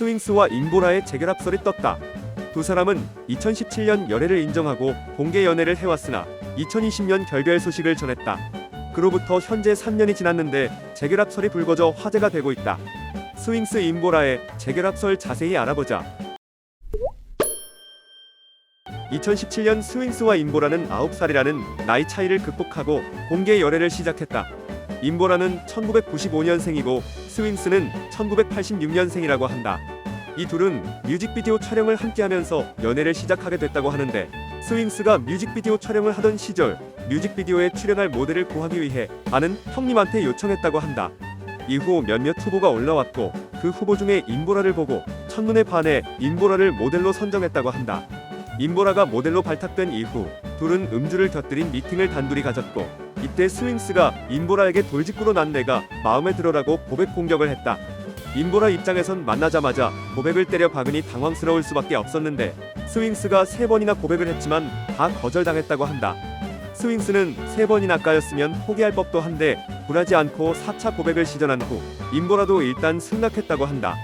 스윙스와 임보라의 재결합설이 떴다. 두 사람은 2017년 열애를 인정하고 공개 연애를 해왔으나 2020년 결별 소식을 전했다. 그로부터 현재 3년이 지났는데 재결합설이 불거져 화제가 되고 있다. 스윙스 임보라의 재결합설 자세히 알아보자. 2017년 스윙스와 임보라는 9살이라는 나이 차이를 극복하고 공개 열애를 시작했다. 임보라는 1995년생이고 스윙스는 1986년생이라고 한다. 이 둘은 뮤직비디오 촬영을 함께하면서 연애를 시작하게 됐다고 하는데, 스윙스가 뮤직비디오 촬영을 하던 시절 뮤직비디오에 출연할 모델을 구하기 위해 아는 형님한테 요청했다고 한다. 이후 몇몇 후보가 올라왔고 그 후보 중에 임보라를 보고 첫눈에 반해 임보라를 모델로 선정했다고 한다. 임보라가 모델로 발탁된 이후 둘은 음주를 곁들인 미팅을 단둘이 가졌고, 이때 스윙스가 임보라에게 돌직구로 난 내가 마음에 들어라고 고백 공격을 했다. 임보라 입장에선 만나자마자 고백을 때려 박으니 당황스러울 수밖에 없었는데, 스윙스가 3번이나 고백을 했지만 다 거절당했다고 한다. 스윙스는 3번이나 까였으면 포기할 법도 한데 굴하지 않고 4차 고백을 시전한 후 임보라도 일단 승낙했다고 한다.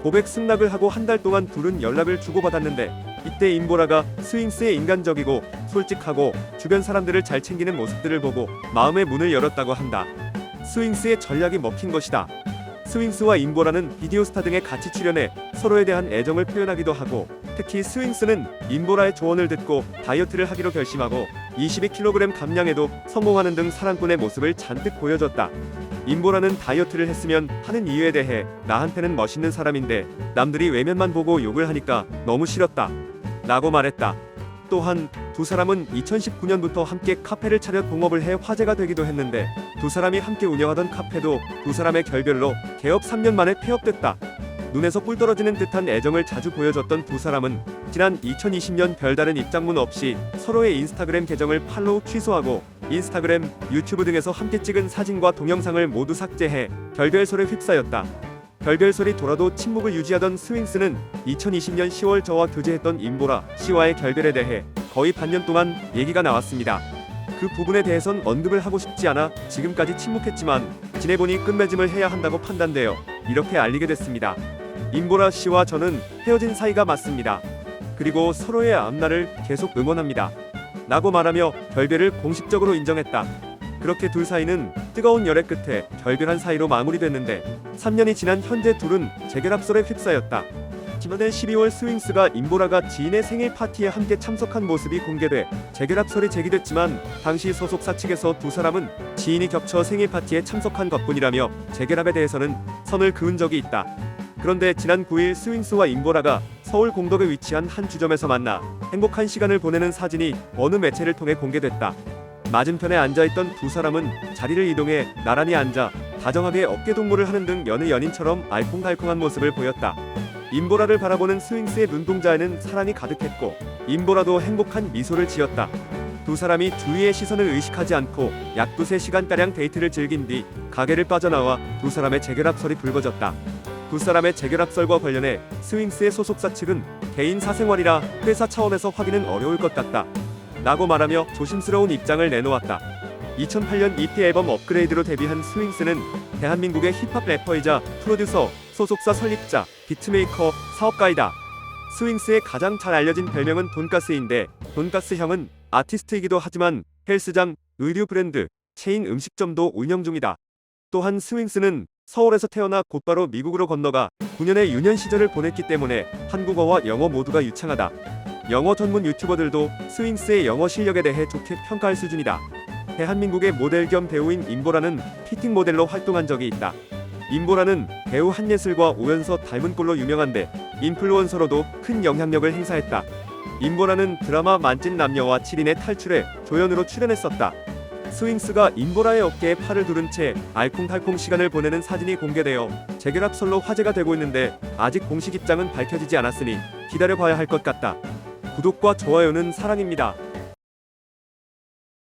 고백 승낙을 하고 한 달 동안 둘은 연락을 주고받았는데, 이때 임보라가 스윙스의 인간적이고 솔직하고 주변 사람들을 잘 챙기는 모습들을 보고 마음의 문을 열었다고 한다. 스윙스의 전략이 먹힌 것이다. 스윙스와 임보라는 비디오 스타 등에 같이 출연해 서로에 대한 애정을 표현하기도 하고, 특히 스윙스는 임보라의 조언을 듣고 다이어트를 하기로 결심하고 22kg 감량에도 성공하는 등 사랑꾼의 모습을 잔뜩 보여줬다. 임보라는 다이어트를 했으면 하는 이유에 대해 나한테는 멋있는 사람인데 남들이 외면만 보고 욕을 하니까 너무 싫었다 라고 말했다. 또한 두 사람은 2019년부터 함께 카페를 차려 동업을 해 화제가 되기도 했는데, 두 사람이 함께 운영하던 카페도 두 사람의 결별로 개업 3년 만에 폐업됐다. 눈에서 꿀 떨어지는 듯한 애정을 자주 보여줬던 두 사람은 지난 2020년 별다른 입장문 없이 서로의 인스타그램 계정을 팔로우 취소하고 인스타그램, 유튜브 등에서 함께 찍은 사진과 동영상을 모두 삭제해 결별설에 휩싸였다. 결별설이 돌아도 침묵을 유지하던 스윙스는 2020년 10월 저와 교제했던 임보라 씨와의 결별에 대해 거의 반년 동안 얘기가 나왔습니다. 그 부분에 대해선 언급을 하고 싶지 않아 지금까지 침묵했지만 지내보니 끝맺음을 해야 한다고 판단되어 이렇게 알리게 됐습니다. 임보라 씨와 저는 헤어진 사이가 맞습니다. 그리고 서로의 앞날을 계속 응원합니다 라고 말하며 결별을 공식적으로 인정했다. 그렇게 둘 사이는 뜨거운 열애 끝에 결별한 사이로 마무리됐는데, 3년이 지난 현재 둘은 재결합설에 휩싸였다. 지난해 12월 스윙스가 임보라가 지인의 생일 파티에 함께 참석한 모습이 공개돼 재결합설이 제기됐지만, 당시 소속사 측에서 두 사람은 지인이 겹쳐 생일 파티에 참석한 것뿐이라며 재결합에 대해서는 선을 그은 적이 있다. 그런데 지난 9일 스윙스와 임보라가 서울 공덕에 위치한 한 주점에서 만나 행복한 시간을 보내는 사진이 어느 매체를 통해 공개됐다. 맞은편에 앉아있던 두 사람은 자리를 이동해 나란히 앉아 다정하게 어깨동무를 하는 등 여느 연인처럼 알콩달콩한 모습을 보였다. 임보라를 바라보는 스윙스의 눈동자에는 사랑이 가득했고, 임보라도 행복한 미소를 지었다. 두 사람이 주위의 시선을 의식하지 않고 약 2~3시간가량 데이트를 즐긴 뒤 가게를 빠져나와 두 사람의 재결합설이 불거졌다. 두 사람의 재결합설과 관련해 스윙스의 소속사 측은 개인 사생활이라 회사 차원에서 확인은 어려울 것 같다 라고 말하며 조심스러운 입장을 내놓았다. 2008년 EP 앨범 업그레이드로 데뷔한 스윙스는 대한민국의 힙합 래퍼이자 프로듀서, 소속사 설립자, 비트메이커, 사업가이다. 스윙스의 가장 잘 알려진 별명은 돈가스인데, 돈가스 형은 아티스트이기도 하지만 헬스장, 의류 브랜드, 체인 음식점도 운영 중이다. 또한 스윙스는 서울에서 태어나 곧바로 미국으로 건너가 9년의 유년 시절을 보냈기 때문에 한국어와 영어 모두가 유창하다. 영어 전문 유튜버들도 스윙스의 영어 실력에 대해 좋게 평가할 수준이다. 대한민국의 모델 겸 배우인 임보라는 피팅 모델로 활동한 적이 있다. 임보라는 배우 한예슬과 오연서 닮은 꼴로 유명한데 인플루언서로도 큰 영향력을 행사했다. 임보라는 드라마 만찢 남녀와 7인의 탈출에 조연으로 출연했었다. 스윙스가 임보라의 어깨에 팔을 두른 채 알콩달콩 시간을 보내는 사진이 공개되어 재결합설로 화제가 되고 있는데, 아직 공식 입장은 밝혀지지 않았으니 기다려봐야 할 것 같다. 구독과 좋아요는 사랑입니다.